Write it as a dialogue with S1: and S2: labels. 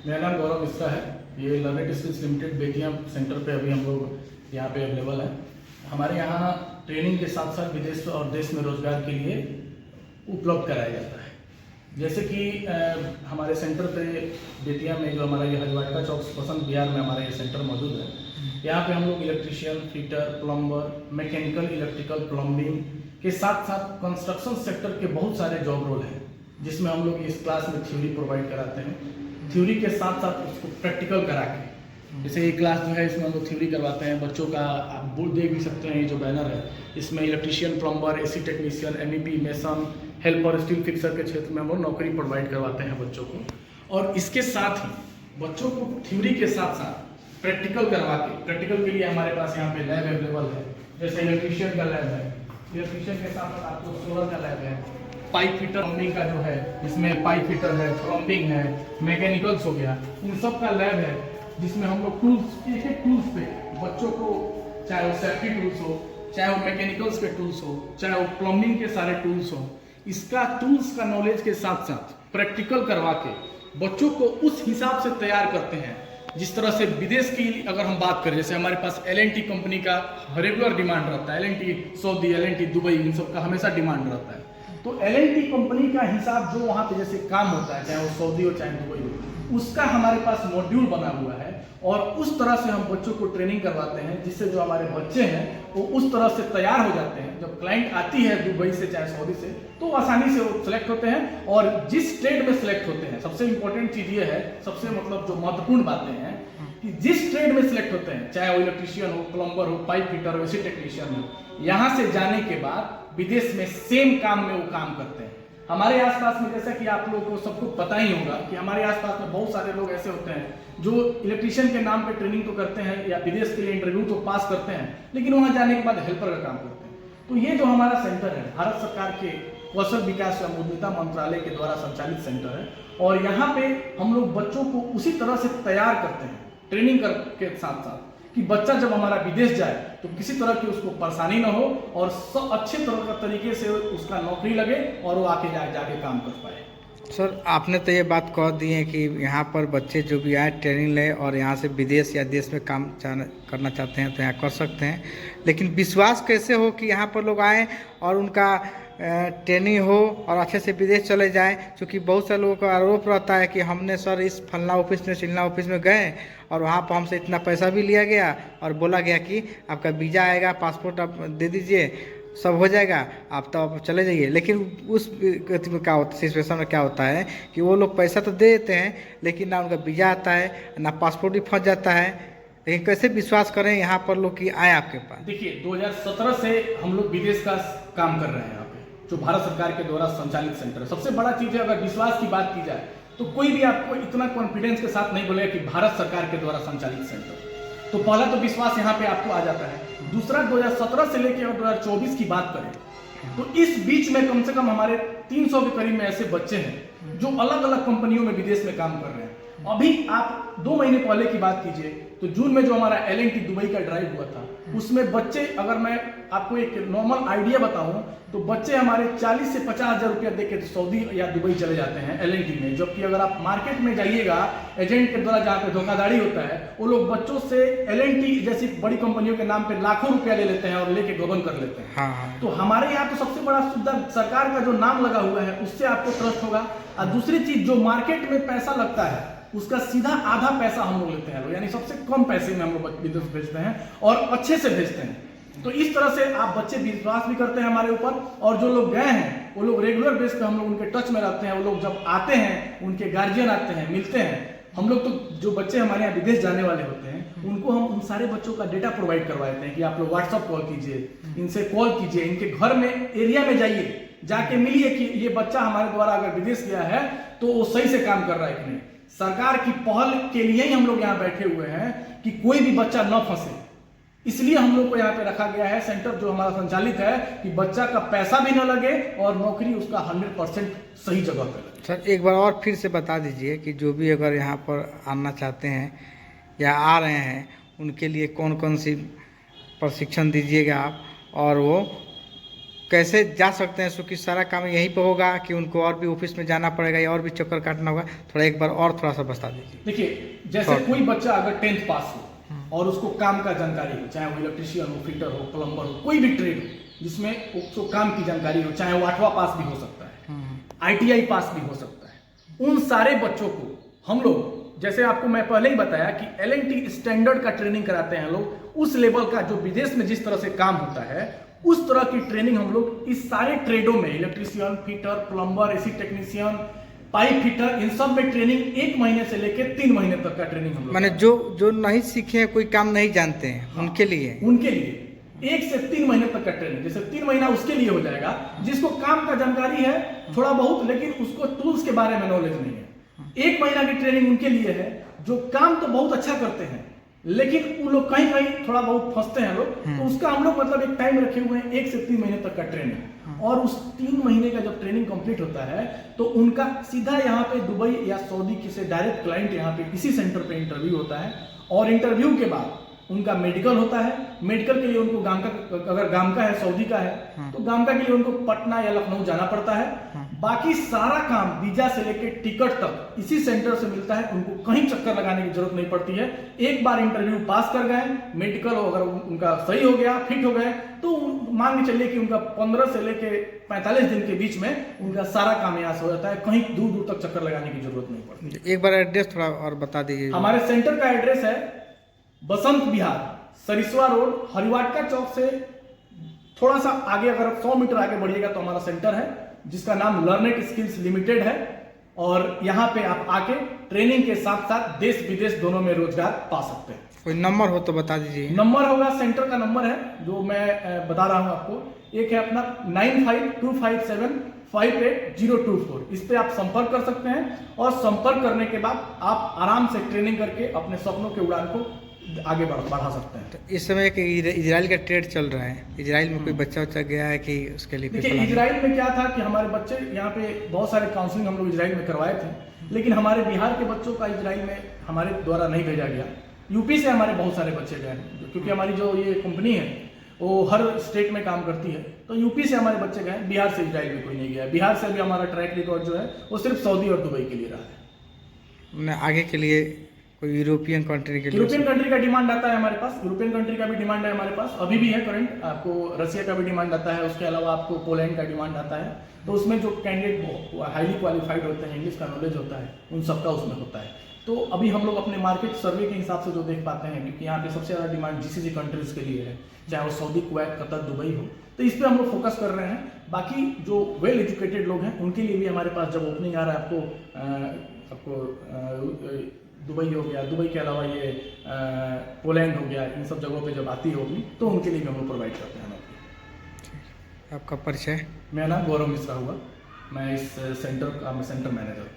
S1: मेरा नाम गौरव मिश्रा है। ये लर्नेट स्किल्स लिमिटेड बेतिया सेंटर पे अभी हम लोग यहाँ पे अवेलेबल है। हमारे यहाँ ट्रेनिंग के साथ साथ विदेश और देश में रोजगार के लिए उपलब्ध कराया जाता है। जैसे कि हमारे सेंटर पे बेतिया में जो हमारा ये हजवाड़का चौक बसंत बिहार में हमारा ये सेंटर मौजूद है। यहाँ पे हम लोग electrician, fitter, plumber, mechanical, electrical, plumbing के साथ साथ कंस्ट्रक्शन सेक्टर के बहुत सारे जॉब रोल हैं, जिसमें हम लोग इस क्लास में थ्योरी प्रोवाइड कराते हैं। थ्योरी के साथ साथ उसको प्रैक्टिकल करा के, जैसे ये क्लास जो है इसमें हम लोग थ्योरी करवाते हैं बच्चों का। आप बोर्ड देख भी सकते हैं, ये जो बैनर है इसमें electrician, plumber, AC technician, MEP, mason, helper, steel fixer के क्षेत्र में हम लोग नौकरी प्रोवाइड करवाते हैं बच्चों को। और इसके साथ ही बच्चों को थ्योरी के साथ साथ प्रैक्टिकल करवा के, प्रैक्टिकल के लिए हमारे पास यहाँ पे लैब अवेलेबल है। जैसे इलेक्ट्रिशियन का लैब है, इलेक्ट्रिशियन के साथ साथ आपको सोलर का लैब है, पाइप फिटर प्लम्बिंग का जो है इसमें पाइप फिटर है, प्लम्बिंग है, मैकेनिकल्स हो गया, इन सब का लैब है, जिसमें हम लोग टूल्स, एक एक टूल्स पे बच्चों को, चाहे वो सेफ्टी टूल्स हो, चाहे वो मैकेनिकल्स के टूल्स हो, चाहे वो प्लम्बिंग के सारे टूल्स हो, इसका टूल्स का नॉलेज के साथ साथ प्रैक्टिकल करवा के बच्चों को उस हिसाब से तैयार करते हैं जिस तरह से विदेश की अगर हम बात करें। जैसे हमारे पास L&T कंपनी का रेगुलर डिमांड रहता है, L&T सऊदी, L&T दुबई, इन सब का हमेशा डिमांड रहता है। तो L&T कंपनी का हिसाब जो वहाँ पे जैसे काम होता है, चाहे वो सऊदी हो चाहे दुबई हो, उसका हमारे पास मॉड्यूल बना हुआ है और उस तरह से हम बच्चों को ट्रेनिंग करवाते हैं, जिससे जो हमारे बच्चे हैं वो उस तरह से तैयार हो जाते हैं। जब क्लाइंट आती है दुबई से चाहे सऊदी से, तो आसानी से वो सिलेक्ट होते हैं। और जिस ट्रेड में सिलेक्ट होते हैं, सबसे इंपॉर्टेंट चीज़ ये है, सबसे मतलब जो महत्वपूर्ण बातें हैं कि जिस ट्रेड में सिलेक्ट होते हैं, चाहे वो इलेक्ट्रिशियन हो, प्लम्बर हो, पाइप फिटर हो, एसी टेक्नीशियन हो, यहाँ से जाने के बाद विदेश में सेम काम में वो काम करते हैं। हमारे आसपास में, जैसा कि आप लोगों को सबको पता ही होगा कि हमारे आसपास में बहुत सारे लोग ऐसे होते हैं जो इलेक्ट्रिशियन के नाम पे ट्रेनिंग तो करते हैं या विदेश के लिए इंटरव्यू तो पास करते हैं, लेकिन वहां जाने के बाद हेल्पर का काम करते हैं। तो ये जो हमारा सेंटर है, भारत सरकार के कौशल विकास एवं उद्यमिता मंत्रालय के द्वारा संचालित सेंटर है। और यहाँ पे हम लोग बच्चों को उसी तरह से तैयार करते हैं ट्रेनिंग के साथ साथ, कि बच्चा जब हमारा विदेश जाए तो किसी तरह की उसको परेशानी ना हो और सब अच्छे तरह का तरीके से उसका नौकरी लगे और वो आके जाके काम कर पाए।
S2: सर, आपने तो ये बात कह दी है कि यहाँ पर बच्चे जो भी आए ट्रेनिंग लें और यहाँ से विदेश या देश में काम करना चाहते हैं तो यहाँ कर सकते हैं, लेकिन विश्वास कैसे हो कि यहाँ पर लोग आएँ और उनका ट्रेनिंग हो और अच्छे से विदेश चले जाएं? क्योंकि बहुत सारे लोगों का आरोप रहता है कि हमने सर इस फलना ऑफिस में चिलना ऑफिस में गए और वहाँ पर हमसे इतना पैसा भी लिया गया और बोला गया कि आपका वीज़ा आएगा, पासपोर्ट आप दे दीजिए, सब हो जाएगा, आप तो आप चले जाइए। लेकिन उस में क्या होता है, सिचुएशन में क्या होता है कि वो लोग पैसा तो दे देते हैं, लेकिन ना उनका वीज़ा आता है, ना पासपोर्ट भी फंस जाता है। लेकिन कैसे विश्वास करें यहाँ पर लोग कि आए आपके पास?
S1: देखिए, 2017 से हम लोग विदेश का काम कर रहे हैं यहाँ पे, जो भारत सरकार के द्वारा संचालित सेंटर है। सबसे बड़ा चीज़ है, अगर विश्वास की बात की जाए तो कोई भी आपको इतना कॉन्फिडेंस के साथ नहीं बोलेगा कि भारत सरकार के द्वारा संचालित सेंटर, तो पहला तो विश्वास यहाँ पे आपको आ जाता है। दूसरा, 2017 से लेकर 2024 की बात करें तो इस बीच में कम से कम हमारे 300 के करीब में ऐसे बच्चे हैं जो अलग अलग कंपनियों में विदेश में काम कर रहे हैं। अभी आप 2 महीने पहले की बात कीजिए तो जून में जो हमारा L&T दुबई का ड्राइव हुआ था, उसमें बच्चे, अगर मैं आपको एक नॉर्मल आइडिया बताऊं तो बच्चे हमारे 40 से 50 हज़ार रुपया देके सऊदी या दुबई चले जाते हैं L&T में। जबकि अगर आप मार्केट में जाइएगा एजेंट के द्वारा जहाँ पे धोखाधड़ी होता है, वो लोग बच्चों से L&T जैसी बड़ी कंपनियों के नाम पे लाखों रुपया ले लेते हैं और लेके गबन कर लेते हैं।
S2: हाँ।
S1: तो हमारे यहाँ तो सबसे बड़ा सुविधा सरकार का जो नाम लगा हुआ है उससे आपको ट्रस्ट होगा। और दूसरी चीज, जो मार्केट में पैसा लगता है उसका सीधा आधा पैसा हम लोग लेते हैं, यानी सबसे कम पैसे में हम लोग विदेश भेजते हैं और अच्छे से भेजते हैं। तो इस तरह से आप बच्चे विश्वास भी करते हैं हमारे ऊपर, और जो लोग गए हैं वो लोग रेगुलर बेस पे हम लोग उनके टच में रहते हैं। वो लोग जब आते हैं, उनके गार्जियन आते हैं, मिलते हैं। हम लोग तो जो बच्चे हमारे यहाँ विदेश जाने वाले होते हैं उनको हम उन सारे बच्चों का डेटा प्रोवाइड करवाते हैं कि आप लोग व्हाट्सअप कॉल कीजिए, इनसे कॉल कीजिए, इनके घर में एरिया में जाइए, जाके मिलिए कि ये बच्चा हमारे द्वारा अगर विदेश गया है तो वो सही से काम कर रहा है कि नहीं। सरकार की पहल के लिए ही हम लोग यहाँ बैठे हुए हैं कि कोई भी बच्चा न फंसे, इसलिए हम लोग को यहाँ पे रखा गया है सेंटर जो हमारा संचालित है, कि बच्चा का पैसा भी न लगे और नौकरी उसका 100% सही जगह पे लगे।
S2: सर, एक बार और फिर से बता दीजिए कि जो भी अगर यहाँ पर आना चाहते हैं या आ रहे हैं उनके लिए कौन कौन सी प्रशिक्षण दीजिएगा आप, और वो कैसे जा सकते हैं? सो कि सारा काम यहीं पे होगा कि उनको और भी ऑफिस में जाना पड़ेगा या और भी चक्कर काटना होगा? थोड़ा एक बार और थोड़ा सा बता दीजिए।
S1: देखिए, जैसे कोई बच्चा अगर 10th पास हो और उसको काम का जानकारी हो, चाहे वो इलेक्ट्रिशियन हो, फिटर हो, प्लम्बर हो, कोई भी ट्रेड हो जिसमें उसको काम की जानकारी हो, चाहे वो 8वां पास भी हो सकता है, ITI पास भी हो सकता है, उन सारे बच्चों को हम लोग, जैसे आपको मैं पहले ही बताया कि L&T स्टैंडर्ड का ट्रेनिंग कराते हैं लोग, उस लेवल का जो विदेश में जिस तरह से काम होता है उस तरह की ट्रेनिंग हम लोग इस सारे ट्रेडों में, electrician, fitter, plumber, AC technician, pipe fitter, इन सब में ट्रेनिंग 1 महीने से लेकर 3 महीने तक का ट्रेनिंग हम लोग,
S2: माने जो नहीं सीखे हैं, कोई काम नहीं जानते हैं,
S1: हाँ,
S2: उनके लिए
S1: 1 से 3 महीने तक का ट्रेनिंग। जैसे 3 महीना उसके लिए हो जाएगा जिसको काम का जानकारी है थोड़ा बहुत, लेकिन उसको टूल्स के बारे में नॉलेज नहीं है। 1 महीना की ट्रेनिंग उनके लिए है जो काम तो बहुत अच्छा करते हैं, लेकिन वो लोग कहीं कहीं थोड़ा बहुत फंसते हैं लोग, तो उसका हम लोग मतलब एक टाइम रखे हुए हैं 1 से 3 महीने तक का ट्रेनिंग। और उस 3 महीने का जब ट्रेनिंग कंप्लीट होता है तो उनका सीधा यहाँ पे दुबई या सऊदी किसी डायरेक्ट क्लाइंट यहाँ पे किसी सेंटर पे इंटरव्यू होता है, और इंटरव्यू के बाद उनका मेडिकल होता है। मेडिकल के लिए उनको गामका, अगर गामका है, सऊदी का है तो गामका के लिए उनको पटना या लखनऊ जाना पड़ता है। बाकी सारा काम वीजा से लेकर टिकट तक इसी सेंटर से मिलता है, उनको कहीं चक्कर लगाने की जरूरत नहीं पड़ती है। एक बार इंटरव्यू पास कर गए, मेडिकल अगर उनका सही हो गया, फिट हो गए, तो मान के चलिए कि उनका 15 से लेकर 45 दिन के बीच में उनका सारा काम यहाँ से हो जाता है, कहीं दूर दूर तक चक्कर लगाने की जरूरत नहीं पड़ती।
S2: एक बार एड्रेस थोड़ा और बता दीजिए।
S1: हमारे सेंटर का एड्रेस है बसंत विहार, सरिस्वा रोड, हरिवाटका चौक से थोड़ा सा आगे, अगर 100 मीटर आगे बढ़िएगा तो हमारा सेंटर है जिसका नाम लर्नेट स्किल्स लिमिटेड है। और यहाँ पे आप आके ट्रेनिंग के साथ साथ देश विदेश दोनों में रोजगार पा सकते हैं।
S2: कोई नंबर हो तो बता दीजिए।
S1: नंबर होगा, सेंटर का नंबर है जो मैं बता रहा हूँ आपको, एक है अपना 9525758024। इस पे आप संपर्क कर सकते हैं, और संपर्क करने के बाद आप आराम से ट्रेनिंग करके अपने सपनों के उड़ान को आगे बढ़ा सकते हैं।
S2: तो इस समय एक इजराइल का ट्रेड चल रहा है, इजराइल में कोई बच्चा गया है कि उसके लिए?
S1: देखिए, इजराइल में क्या था कि हमारे बच्चे यहाँ पे बहुत सारे काउंसलिंग हम लोग इजराइल में करवाए थे, लेकिन हमारे बिहार के बच्चों का इजराइल में हमारे द्वारा नहीं भेजा गया। यूपी से हमारे बहुत सारे बच्चे गए, क्योंकि हमारी जो ये कंपनी है वो हर स्टेट में काम करती है, तो यूपी से हमारे बच्चे गए, बिहार से इजराइल में कोई नहीं गया। बिहार से भी हमारा ट्रैक रिकॉर्ड जो है वो सिर्फ सऊदी और दुबई के लिए रहा है।
S2: आगे के लिए कोई यूरोपियन कंट्री के लिए?
S1: यूरोपियन कंट्री का डिमांड आता है हमारे पास, यूरोपियन कंट्री का भी डिमांड है हमारे पास, अभी भी है करंट। आपको रसिया का भी डिमांड आता है, उसके अलावा आपको पोलैंड का डिमांड आता है। तो उसमें जो कैंडिडेट हाईली क्वालिफाइड होते हैं, इंग्लिश का नॉलेज होता है, उन सबका उसमें होता है। तो अभी हम लोग अपने मार्केट सर्वे के हिसाब से जो देख पाते हैं, क्योंकि यहाँ पे सबसे ज़्यादा डिमांड GCC कंट्रीज के लिए है, चाहे वो सऊदी, कुवैत, कतर, दुबई हो, तो इस पर हम लोग फोकस कर रहे हैं। बाकी जो वेल एजुकेटेड लोग हैं उनके लिए भी हमारे पास जब ओपनिंग आ रहा है, आपको दुबई हो गया, दुबई के अलावा ये पोलैंड हो गया, इन सब जगहों पे जब आती होगी तो उनके लिए भी हम लोग प्रोवाइड करते हैं।
S2: आपका परिचय?
S1: मेरा नाम गौरव मिश्रा हुआ, मैं इस सेंटर का सेंटर मैनेजर हूँ।